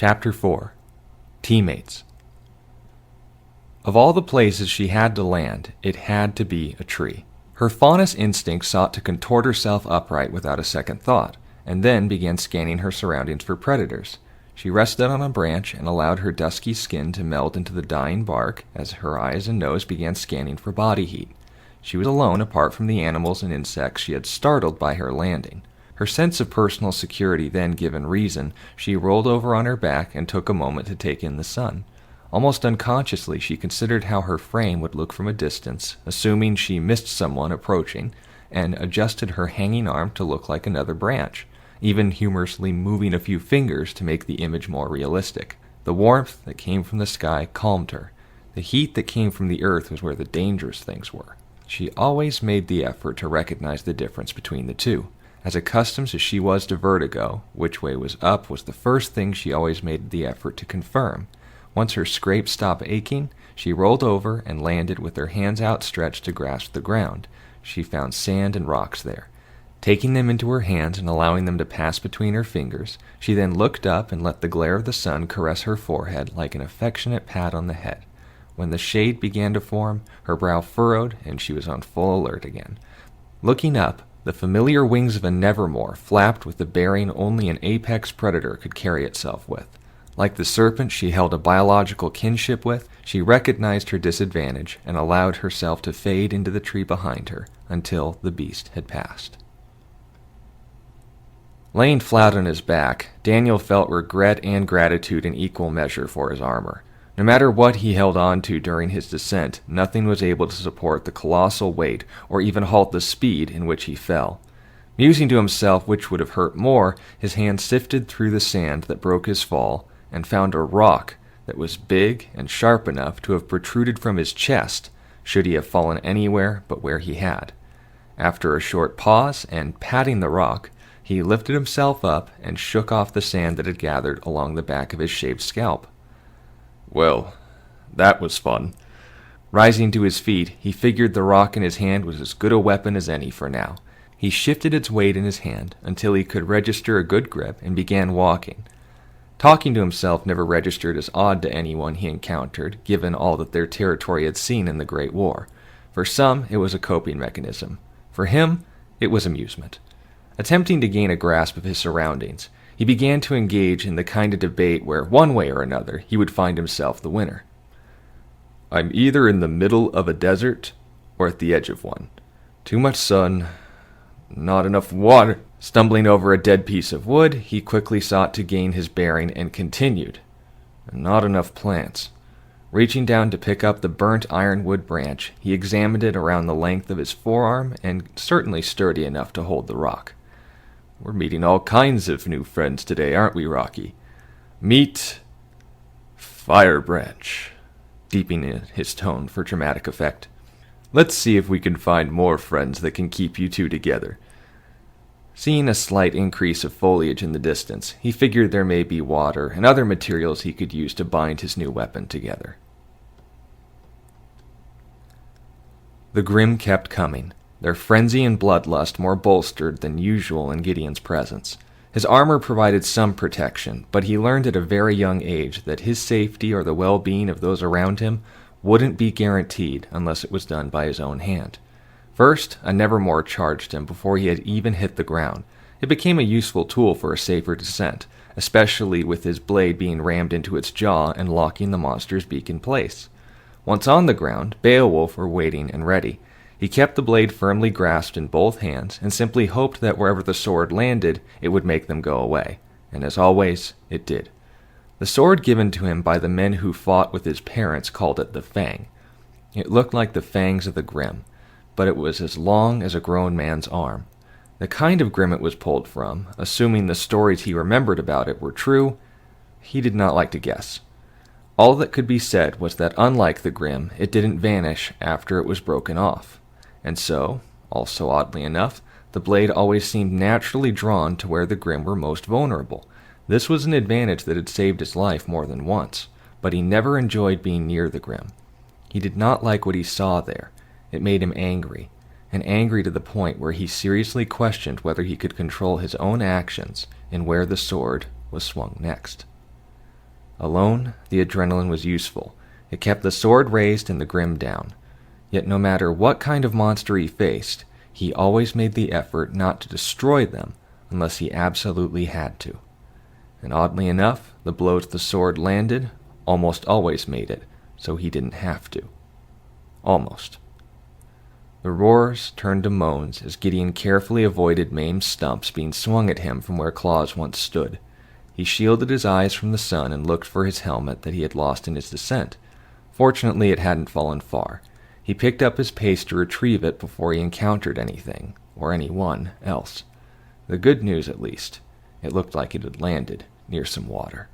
Chapter 4. Teammates. Of all the places she had to land, it had to be a tree. Her faunus instinct sought to contort herself upright without a second thought, and then began scanning her surroundings for predators. She rested on a branch and allowed her dusky skin to melt into the dying bark as her eyes and nose began scanning for body heat. She was alone apart from the animals and insects she had startled by her landing. Her sense of personal security then given reason, she rolled over on her back and took a moment to take in the sun. Almost unconsciously, she considered how her frame would look from a distance, assuming she missed someone approaching, and adjusted her hanging arm to look like another branch, even humorously moving a few fingers to make the image more realistic. The warmth that came from the sky calmed her. The heat that came from the earth was where the dangerous things were. She always made the effort to recognize the difference between the two. As accustomed as she was to vertigo, which way was up was the first thing she always made the effort to confirm. Once her scrapes stopped aching, she rolled over and landed with her hands outstretched to grasp the ground. She found sand and rocks there. Taking them into her hands and allowing them to pass between her fingers, she then looked up and let the glare of the sun caress her forehead like an affectionate pat on the head. When the shade began to form, her brow furrowed and she was on full alert again. Looking up, the familiar wings of a nevermore flapped with the bearing only an apex predator could carry itself with. Like the serpent she held a biological kinship with, she recognized her disadvantage and allowed herself to fade into the tree behind her until the beast had passed. Laying flat on his back, Daniel felt regret and gratitude in equal measure for his armor. No matter what he held on to during his descent, nothing was able to support the colossal weight or even halt the speed in which he fell. Musing to himself which would have hurt more, his hand sifted through the sand that broke his fall and found a rock that was big and sharp enough to have protruded from his chest should he have fallen anywhere but where he had. After a short pause and patting the rock, he lifted himself up and shook off the sand that had gathered along the back of his shaved scalp. Well, that was fun. Rising to his feet, he figured the rock in his hand was as good a weapon as any for now. He shifted its weight in his hand until he could register a good grip and began walking. Talking to himself never registered as odd to anyone he encountered, given all that their territory had seen in the Great War. For some, it was a coping mechanism. For him, it was amusement. Attempting to gain a grasp of his surroundings, he began to engage in the kind of debate where, one way or another, he would find himself the winner. I'm either in the middle of a desert or at the edge of one. Too much sun, not enough water. Stumbling over a dead piece of wood, he quickly sought to gain his bearing and continued. Not enough plants. Reaching down to pick up the burnt ironwood branch, he examined it around the length of his forearm and certainly sturdy enough to hold the rock. We're meeting all kinds of new friends today, aren't we, Rocky? Meet Firebranch, deepening his tone for dramatic effect. Let's see if we can find more friends that can keep you two together. Seeing a slight increase of foliage in the distance, he figured there may be water and other materials he could use to bind his new weapon together. The Grimm kept coming, their frenzy and bloodlust more bolstered than usual in Gideon's presence. His armor provided some protection, but he learned at a very young age that his safety or the well-being of those around him wouldn't be guaranteed unless it was done by his own hand. First, a nevermore charged him before he had even hit the ground. It became a useful tool for a safer descent, especially with his blade being rammed into its jaw and locking the monster's beak in place. Once on the ground, Beowulf were waiting and ready. He kept the blade firmly grasped in both hands and simply hoped that wherever the sword landed, it would make them go away. And as always, it did. The sword given to him by the men who fought with his parents called it the Fang. It looked like the fangs of the Grimm, but it was as long as a grown man's arm. The kind of Grimm it was pulled from, assuming the stories he remembered about it were true, he did not like to guess. All that could be said was that unlike the Grimm, it didn't vanish after it was broken off. And so, also oddly enough, the blade always seemed naturally drawn to where the Grimm were most vulnerable. This was an advantage that had saved his life more than once, but he never enjoyed being near the Grimm. He did not like what he saw there. It made him angry, and angry to the point where he seriously questioned whether he could control his own actions and where the sword was swung next. Alone, the adrenaline was useful. It kept the sword raised and the grim down. Yet no matter what kind of monster he faced, he always made the effort not to destroy them unless he absolutely had to. And oddly enough, the blows the sword landed almost always made it, so he didn't have to. Almost. The roars turned to moans as Gideon carefully avoided maimed stumps being swung at him from where claws once stood. He shielded his eyes from the sun and looked for his helmet that he had lost in his descent. Fortunately, it hadn't fallen far. He picked up his pace to retrieve it before he encountered anything, or anyone, else. The good news, at least, it looked like it had landed near some water.